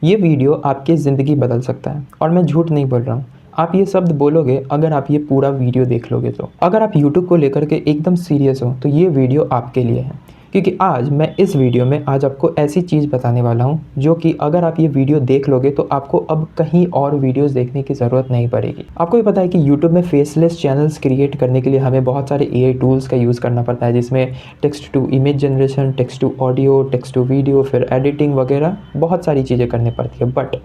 ये वीडियो आपकी ज़िंदगी बदल सकता है और मैं झूठ नहीं बोल रहा हूँ। आप ये शब्द बोलोगे अगर आप ये पूरा वीडियो देख लोगे तो। अगर आप यूट्यूब को लेकर के एकदम सीरियस हो तो ये वीडियो आपके लिए है, क्योंकि आज मैं इस वीडियो में आज आपको ऐसी चीज़ बताने वाला हूँ जो कि अगर आप ये वीडियो देख लोगे तो आपको अब कहीं और वीडियोस देखने की ज़रूरत नहीं पड़ेगी। आपको ये पता है कि यूट्यूब में फेसलेस चैनल्स क्रिएट करने के लिए हमें बहुत सारे एआई टूल्स का यूज़ करना पड़ता है, जिसमें text to image generation, text to audio, text to video, फिर एडिटिंग वगैरह बहुत सारी चीज़ें करनी पड़ती है। बट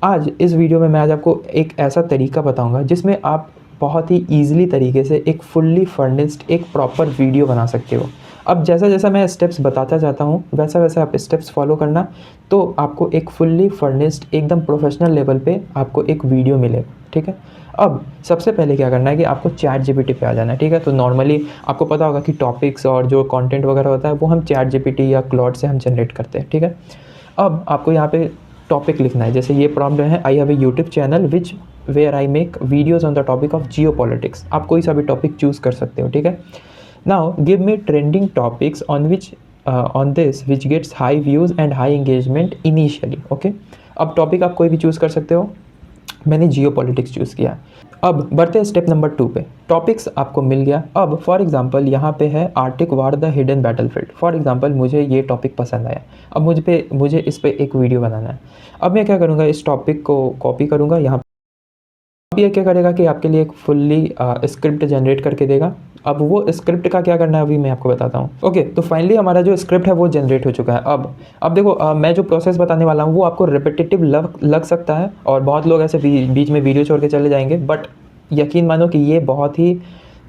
आज इस वीडियो में मैं आज आपको एक ऐसा तरीका बताऊंगा जिसमें आप बहुत ही ईजिली तरीके से एक फुल्ली फर्निश्ड एक प्रॉपर वीडियो बना सकते हो। अब जैसा जैसा मैं स्टेप्स बताता जाता हूँ वैसा वैसा आप स्टेप्स फॉलो करना, तो आपको एक फुल्ली फर्निश्ड एकदम प्रोफेशनल लेवल पे आपको एक वीडियो मिलेगा। ठीक है, अब सबसे पहले क्या करना है कि आपको चैट जीपीटी पे आ जाना है। ठीक है, तो नॉर्मली आपको पता होगा कि टॉपिक्स और जो कंटेंट वगैरह होता है वो हम चैट जीपीटी या क्लॉड से हम जनरेट करते हैं। ठीक है, अब आपको यहाँ पे टॉपिक लिखना है। जैसे ये प्रॉम्प्ट है, I have a YouTube channel which where I make videos on the topic of geopolitics. आप कोई सा भी टॉपिक चूज़ कर सकते हो। ठीक है, now give me trending topics on which on this which gets high views and high engagement initially. Okay, अब टॉपिक आप कोई भी चूज़ कर सकते हो, मैंने जियो पॉलिटिक्स चूज़ किया। अब बढ़ते हैं स्टेप नंबर 2 पे। टॉपिक्स आपको मिल गया। अब फॉर एग्जांपल यहाँ पे है Arctic war the hidden battlefield. For example मुझे ये टॉपिक पसंद आया, अब मुझे इस पे एक वीडियो बनाना है। अब मैं क्या करूँगा, इस टॉपिक को कॉपी करूँगा यहाँ। अब ये क्या करेगा कि आपके लिए एक फुल्ली स्क्रिप्ट जनरेट करके देगा। अब वो स्क्रिप्ट का क्या करना है अभी मैं आपको बताता हूँ। ओके, तो फाइनली हमारा जो स्क्रिप्ट है वो जनरेट हो चुका है। अब देखो मैं जो प्रोसेस बताने वाला हूँ वो आपको रिपीटेटिव लग सकता है और बहुत लोग ऐसे बीच में वीडियो छोड़ के चले जाएंगे, बट यकीन मानो कि ये बहुत ही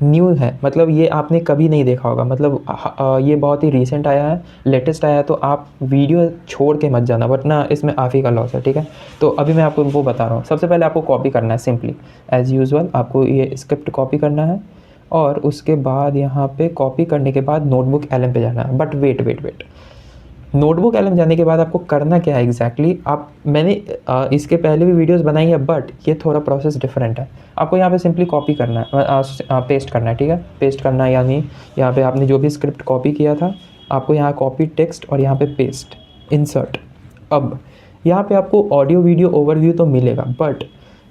न्यू है। मतलब ये आपने कभी नहीं देखा होगा, मतलब ये बहुत ही रीसेंट आया है, लेटेस्ट आया है। तो आप वीडियो छोड़ के मत जाना, वरना इसमें आप ही का लॉस है। ठीक है, तो अभी मैं आपको वो बता रहा हूँ। सबसे पहले आपको कॉपी करना है, सिंपली एज़ यूजुअल आपको ये स्क्रिप्ट कॉपी करना है और उसके बाद यहाँ पे कॉपी करने के बाद नोटबुक एलएम पे जाना है। बट वेट, नोटबुक एलएम जाने के बाद आपको करना क्या है एग्जैक्टली, आप मैंने इसके पहले भी वीडियोस बनाई है, बट ये थोड़ा प्रोसेस डिफरेंट है। आपको यहाँ पे सिंपली कॉपी करना है, पेस्ट करना है। ठीक है, पेस्ट करना है, यानी यहाँ पे आपने जो भी स्क्रिप्ट कॉपी किया था आपको यहाँ कॉपी टेक्स्ट और यहाँ पे पेस्ट, इंसर्ट। अब यहाँ पे आपको ऑडियो वीडियो ओवरव्यू तो मिलेगा, बट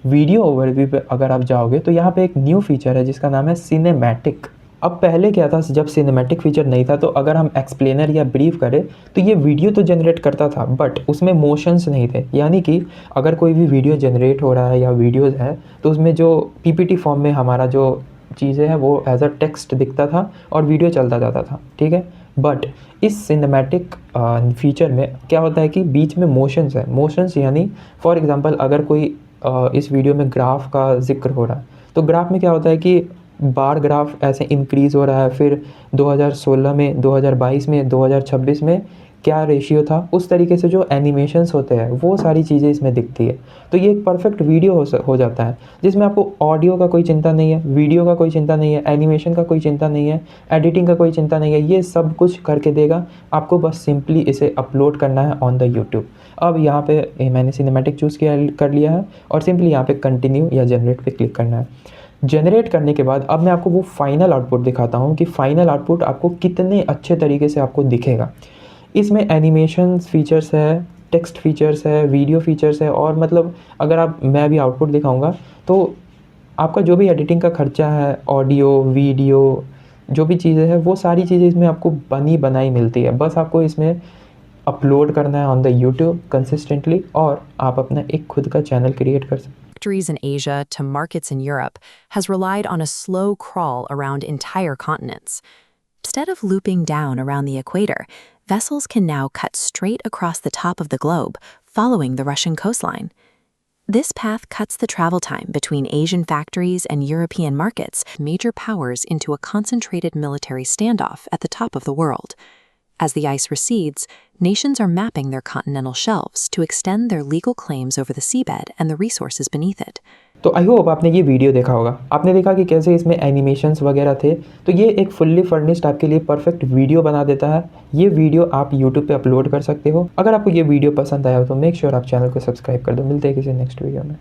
वीडियो ओवरव्यू पे अगर आप जाओगे तो यहाँ पे एक न्यू फीचर है जिसका नाम है सिनेमैटिक। अब पहले क्या था, जब सिनेमैटिक फीचर नहीं था तो अगर हम एक्सप्लेनर या ब्रीफ करें तो ये वीडियो तो जनरेट करता था बट उसमें मोशंस नहीं थे। यानी कि अगर कोई भी वीडियो जनरेट हो रहा है या वीडियोज़ है तो उसमें जो पीपीटी फॉर्म में हमारा जो चीज़ें हैं वो एज अ टेक्स्ट दिखता था और वीडियो चलता जाता था। ठीक है, बट इस सिनेमैटिक फीचर में क्या होता है कि बीच में मोशंस है। मोशंस यानी फॉर एग्जांपल अगर कोई इस वीडियो में ग्राफ का जिक्र हो रहा है तो ग्राफ में क्या होता है कि बार ग्राफ ऐसे इंक्रीज़ हो रहा है, फिर 2016 में, 2022 में, 2026 में क्या रेशियो था, उस तरीके से जो एनिमेशंस होते हैं वो सारी चीज़ें इसमें दिखती है। तो ये एक परफेक्ट वीडियो हो जाता है जिसमें आपको ऑडियो का कोई चिंता नहीं है, वीडियो का कोई चिंता नहीं है, एनिमेशन का कोई चिंता नहीं है, एडिटिंग का कोई चिंता नहीं है। ये सब कुछ करके देगा आपको, बस सिंपली इसे अपलोड करना है ऑन द यूट्यूब। अब यहाँ पे मैंने सिनेमैटिक चूज़ कर लिया है और सिंपली यहाँ पे कंटिन्यू या जनरेट पे क्लिक करना है। जनरेट करने के बाद अब मैं आपको वो फाइनल आउटपुट दिखाता हूँ कि फाइनल आउटपुट आपको कितने अच्छे तरीके से आपको दिखेगा। इसमें एनिमेशन फीचर्स है, टेक्स्ट फीचर्स है, वीडियो फीचर्स है, और मतलब अगर मैं अभी आउटपुट दिखाऊंगा तो आपका जो भी एडिटिंग का खर्चा है, ऑडियो वीडियो जो भी चीज़ें हैं वो सारी चीज़ें इसमें आपको बनी बनाई मिलती है। बस आपको इसमें अपलोड करना है ऑन द यूट्यूब कंसिस्टेंटली और आप अपना एक खुद का चैनल क्रिएट कर सकते हैं। Factories in Asia to markets in Europe has relied on a slow crawl around entire continents. Instead of looping down around the equator, vessels can now cut straight across the top of the globe, following the Russian coastline. This path cuts the travel time between Asian factories and European markets, major powers into a concentrated military standoff at the top of the world. As the ice recedes, nations are mapping their continental shelves to extend their legal claims over the seabed and the resources beneath it. तो I hope आपने ये video देखा होगा, आपने देखा कि कैसे इसमें एनिमेशंस वगैरह थे। तो ये एक फुल्ली फर्निश्ड आपके लिए परफेक्ट वीडियो बना देता है। ये वीडियो आप यूट्यूब पे अपलोड कर सकते हो। अगर आपको ये वीडियो पसंद आया हो तो मेक श्योर आप चैनल को सब्सक्राइब कर दो। मिलते हैं किसी नेक्स्ट वीडियो में।